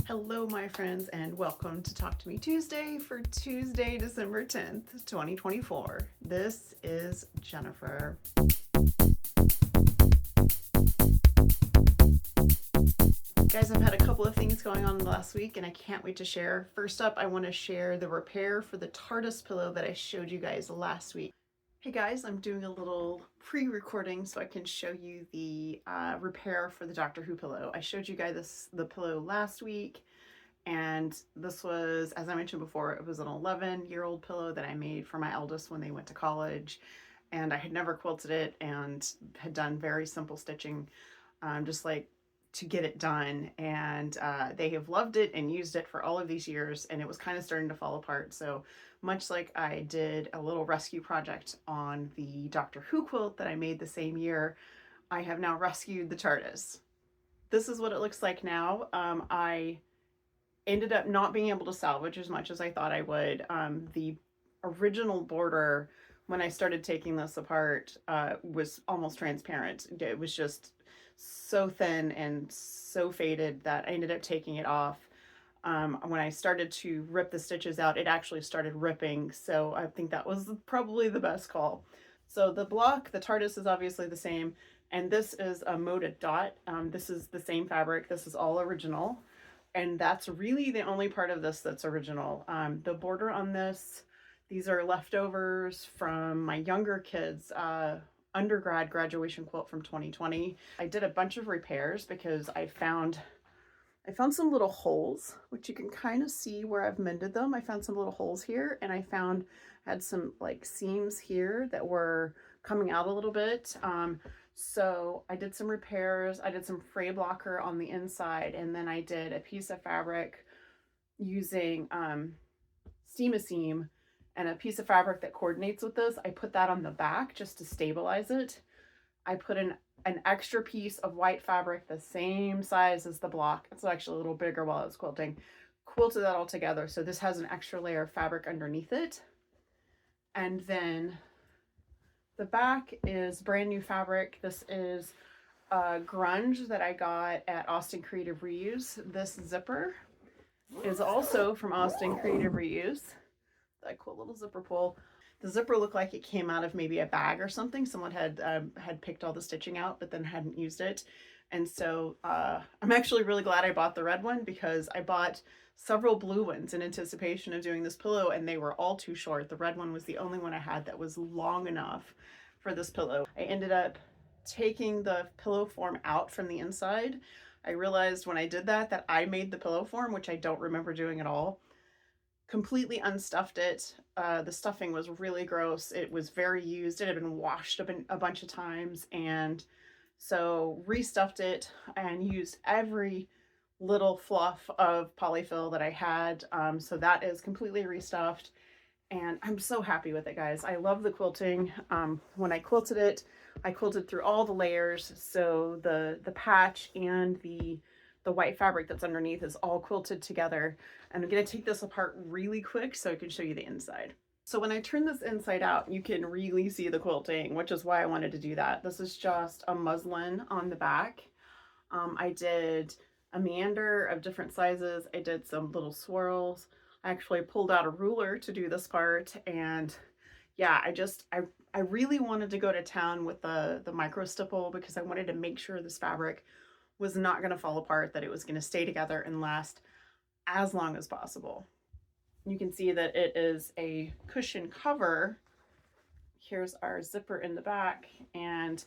Hello, my friends, and welcome to Talk to Me Tuesday for Tuesday, December 10th, 2024. This is Jennifer. Guys, I've had a couple of things going on last week and I can't wait to share. First up, I want to share the repair for the TARDIS pillow that I showed you guys last week. Hey guys, I'm doing a little pre-recording so I can show you the repair for the Doctor Who pillow. I showed you guys the pillow last week, and this was, as I mentioned before, it was an 11-year-old pillow that I made for my eldest when they went to college, and I had never quilted it and had done very simple stitching, just like to get it done, and they have loved it and used it for all of these years, and it was kind of starting to fall apart. So much like I did a little rescue project on the Doctor Who quilt that I made the same year, I have now rescued the TARDIS. This is what it looks like now. I ended up not being able to salvage as much as I thought I would. The original border, when I started taking this apart, was almost transparent. It was just so thin and so faded that I ended up taking it off. When I started to rip the stitches out, it actually started ripping. So I think that was probably the best call. So the block, the TARDIS is obviously the same. And this is a moded dot. This is the same fabric. This is all original. And that's really the only part of this that's original. The border on this, these are leftovers from my younger kids' undergrad graduation quilt from 2020. I did a bunch of repairs because I found some little holes, which you can kind of see where I've mended them. I found some little holes here, and I had some like seams here that were coming out a little bit. So I did some repairs. I did some fray blocker on the inside, and then I did a piece of fabric using steam-a-seam and a piece of fabric that coordinates with this. I put that on the back just to stabilize it. I put an extra piece of white fabric the same size as the block. It's actually a little bigger while I was quilting. Quilted that all together. So this has an extra layer of fabric underneath it. And then the back is brand new fabric. This is a grunge that I got at Austin Creative Reuse. This zipper is also from Austin Creative Reuse. That cool little zipper pull. The zipper looked like it came out of maybe a bag or something. Someone had picked all the stitching out, but then hadn't used it. And so I'm actually really glad I bought the red one, because I bought several blue ones in anticipation of doing this pillow, and they were all too short. The red one was the only one I had that was long enough for this pillow. I ended up taking the pillow form out from the inside. I realized when I did that I made the pillow form, which I don't remember doing at all. Completely unstuffed it. The stuffing was really gross. It was very used. It had been washed up a bunch of times, and so restuffed it and used every little fluff of polyfill that I had. So that is completely restuffed, and I'm so happy with it, guys. I love the quilting. When I quilted it, I quilted through all the layers. So the patch and the white fabric that's underneath is all quilted together. And I'm going to take this apart really quick so I can show you the inside. So when I turn this inside out, you can really see the quilting, which is why I wanted to do that. This is just a muslin on the back. I did a meander of different sizes. I did some little swirls. I actually pulled out a ruler to do this part. And yeah, I really wanted to go to town with the micro stipple, because I wanted to make sure this fabric was not going to fall apart, that it was going to stay together and last as long as possible. You can see that it is a cushion cover. Here's our zipper in the back, and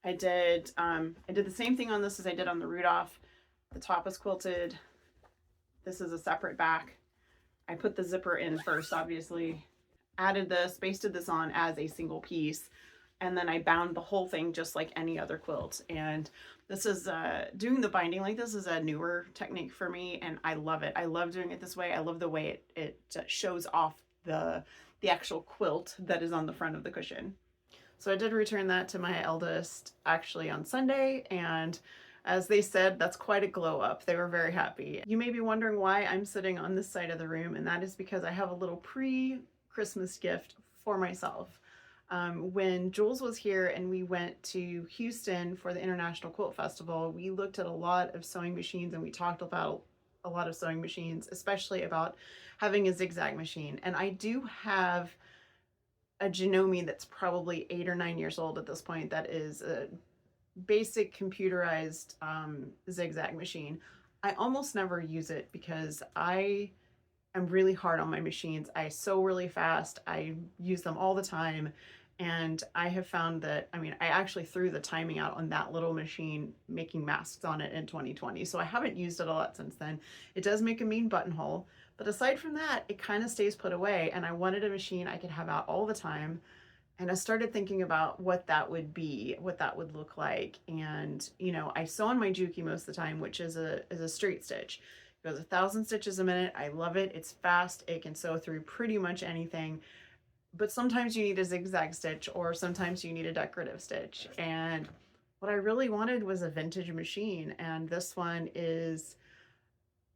I did the same thing on this as I did on the Rudolph. The top is quilted. This is a separate back. I put the zipper in first, obviously. Added this, basted this on as a single piece, and then I bound the whole thing just like any other quilt. And this is doing the binding like this is a newer technique for me, and I love it. I love doing it this way. I love the way it shows off the actual quilt that is on the front of the cushion. So I did return that to my eldest actually on Sunday, and as they said, that's quite a glow up. They were very happy. You may be wondering why I'm sitting on this side of the room, and that is because I have a little pre-Christmas gift for myself. When Jules was here and we went to Houston for the International Quilt Festival, we looked at a lot of sewing machines and we talked about a lot of sewing machines, especially about having a zigzag machine. And I do have a Janome that's probably 8 or 9 years old at this point. That is a basic computerized zigzag machine. I almost never use it because I am really hard on my machines. I sew really fast. I use them all the time. And I have found that, I mean, I actually threw the timing out on that little machine making masks on it in 2020. So I haven't used it a lot since then. It does make a mean buttonhole. But aside from that, it kind of stays put away. And I wanted a machine I could have out all the time. And I started thinking about what that would be, what that would look like. And, you know, I sew on my Juki most of the time, which is a straight stitch. It goes 1,000 stitches a minute. I love it. It's fast. It can sew through pretty much anything. But sometimes you need a zigzag stitch, or sometimes you need a decorative stitch. And what I really wanted was a vintage machine. And this one is,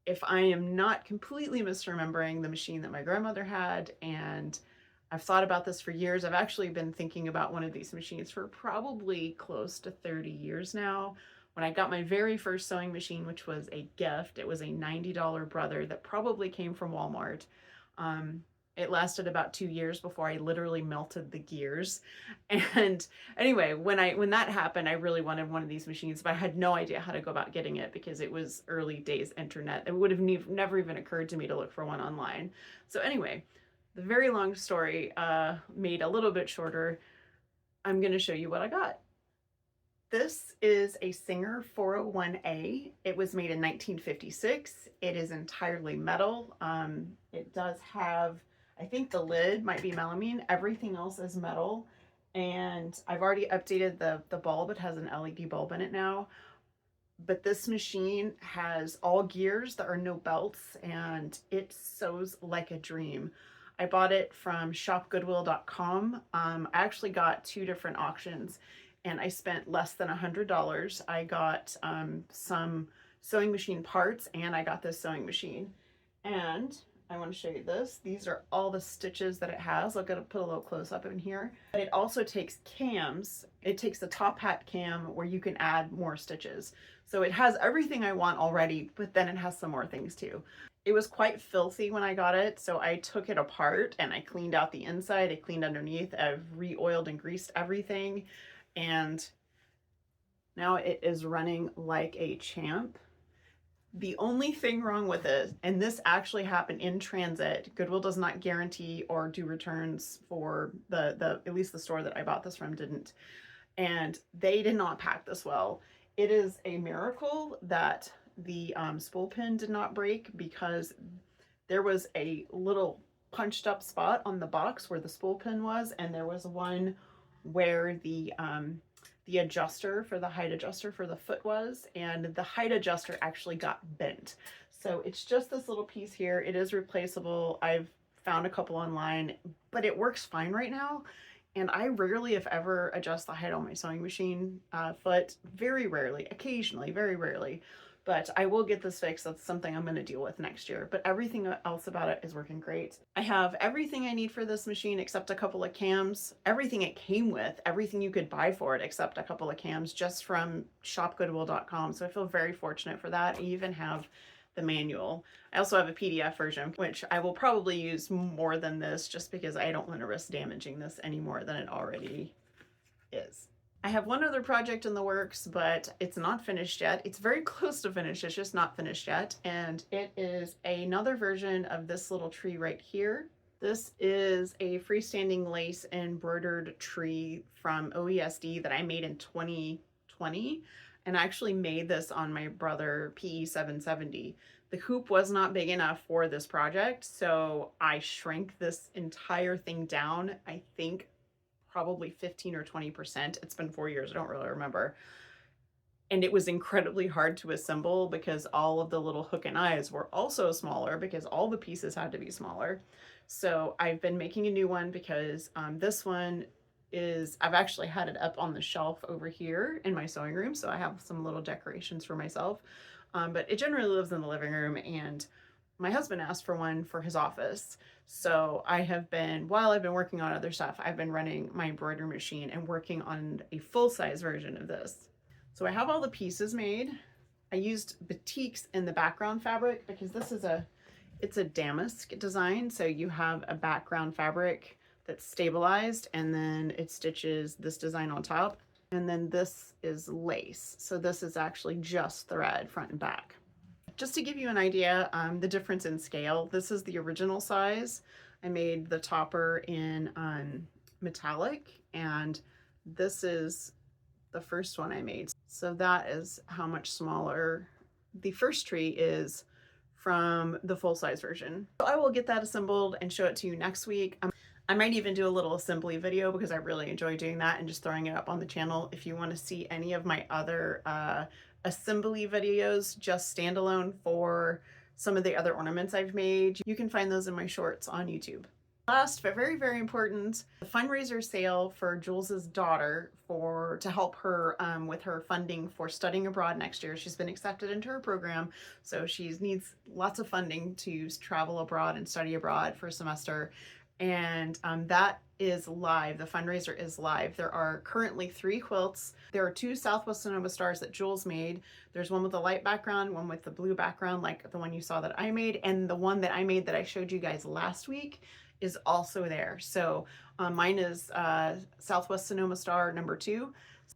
if I am not completely misremembering, the machine that my grandmother had. And I've thought about this for years. I've actually been thinking about one of these machines for probably close to 30 years now. When I got my very first sewing machine, which was a gift, it was a $90 Brother that probably came from Walmart. It lasted about 2 years before I literally melted the gears. And anyway, when that happened, I really wanted one of these machines, but I had no idea how to go about getting it because it was early days internet. It would have never even occurred to me to look for one online. So anyway, the very long story made a little bit shorter. I'm going to show you what I got. This is a Singer 401A. It was made in 1956. It is entirely metal. It does have, I think the lid might be melamine. Everything else is metal. And I've already updated the bulb. It has an LED bulb in it now. But this machine has all gears. There are no belts, and it sews like a dream. I bought it from shopgoodwill.com. I actually got 2 different auctions, and I spent less than $100. I got some sewing machine parts, and I got this sewing machine. And I want to show you this. These are all the stitches that it has. I'm going to put a little close up in here. But it also takes cams. It takes the top hat cam where you can add more stitches. So it has everything I want already, but then it has some more things too. It was quite filthy when I got it, so I took it apart and I cleaned out the inside. I cleaned underneath. I've re-oiled and greased everything, and now it is running like a champ. The only thing wrong with it, and this actually happened in transit, Goodwill does not guarantee or do returns for at least the store that I bought this from didn't. And they did not pack this well. It is a miracle that the spool pin did not break, because there was a little punched up spot on the box where the spool pin was, and there was one where the adjuster for the height adjuster for the foot was, and the height adjuster actually got bent. So it's just this little piece here. It is replaceable. I've found a couple online, but it works fine right now. And I rarely, if ever, adjust the height on my sewing machine foot. Very rarely, occasionally, very rarely. But I will get this fixed. That's something I'm going to deal with next year. But everything else about it is working great. I have everything I need for this machine except a couple of cams. Everything it came with, everything you could buy for it except a couple of cams, just from shopgoodwill.com. So I feel very fortunate for that. I even have the manual. I also have a PDF version, which I will probably use more than this, just because I don't want to risk damaging this any more than it already is. I have one other project in the works, but it's not finished yet. It's very close to finished, it's just not finished yet. And it is another version of this little tree right here. This is a freestanding lace embroidered tree from OESD that I made in 2020. And I actually made this on my Brother PE 770. The hoop was not big enough for this project, so I shrank this entire thing down, I think probably 15 or 20%. It's been 4 years, I don't really remember. And it was incredibly hard to assemble because all of the little hook and eyes were also smaller, because all the pieces had to be smaller. So I've been making a new one, because this one is, I've actually had it up on the shelf over here in my sewing room, so I have some little decorations for myself. But it generally lives in the living room, and my husband asked for one for his office. So I have been, while I've been working on other stuff, I've been running my embroidery machine and working on a full-size version of this. So I have all the pieces made. I used batiks in the background fabric because this is it's a damask design. So you have a background fabric that's stabilized and then it stitches this design on top. And then this is lace. So this is actually just thread front and back. Just to give you an idea, the difference in scale, this is the original size. I made the topper in metallic, and this is the first one I made. So that is how much smaller the first tree is from the full-size version. So I will get that assembled and show it to you next week. I might even do a little assembly video because I really enjoy doing that and just throwing it up on the channel. If you want to see any of my other assembly videos, just standalone for some of the other ornaments I've made, you can find those in my shorts on YouTube. Last, but very, very important, the fundraiser sale for Jules's daughter to help her with her funding for studying abroad next year. She's been accepted into her program, so she needs lots of funding to travel abroad and study abroad for a semester. And that is live. The fundraiser is live. There are currently 3 quilts. There are 2 Southwest Sonoma stars that Jules made. There's one with a light background, one with the blue background, like the one you saw that I made, and the one that I made that I showed you guys last week is also there. So mine is Southwest Sonoma star number 2.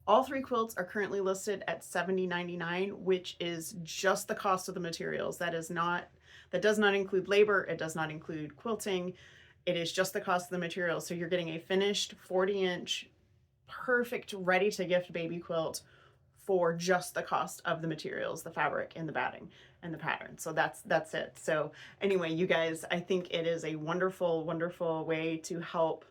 All 3 quilts are currently listed at $70.99, which is just the cost of the materials. That does not include labor. It does not include quilting. It is just the cost of the materials. So you're getting a finished 40-inch, perfect, ready to gift baby quilt for just the cost of the materials, the fabric and the batting and the pattern. So that's it. So anyway, you guys, I think it is a wonderful, wonderful way to help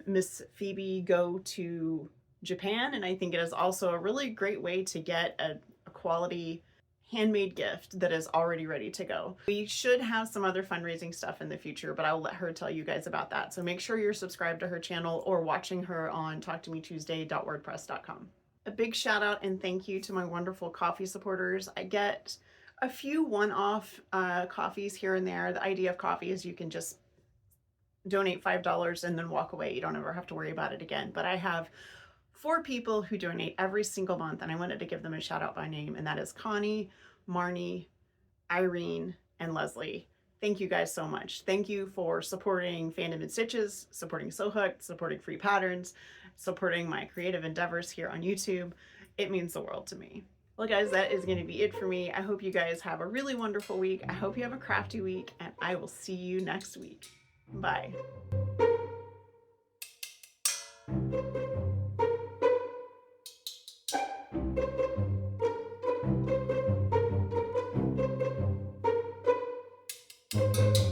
Miss Phoebe go to Japan. And I think it is also a really great way to get a quality handmade gift that is already ready to go. We should have some other fundraising stuff in the future, but I'll let her tell you guys about that. So make sure you're subscribed to her channel or watching her on talktometuesday.wordpress.com. A big shout out and thank you to my wonderful coffee supporters. I get a few one-off coffees here and there. The idea of coffee is you can just donate $5 and then walk away. You don't ever have to worry about it again. But I have 4 people who donate every single month, and I wanted to give them a shout out by name, and that is Connie, Marnie, Irene, and Leslie. Thank you guys so much. Thank you for supporting Fandom and Stitches, supporting Sew Hooked, supporting Free Patterns, supporting my creative endeavors here on YouTube. It means the world to me. Well guys, that is going to be it for me. I hope you guys have a really wonderful week. I hope you have a crafty week, and I will see you next week. Bye. Thank you.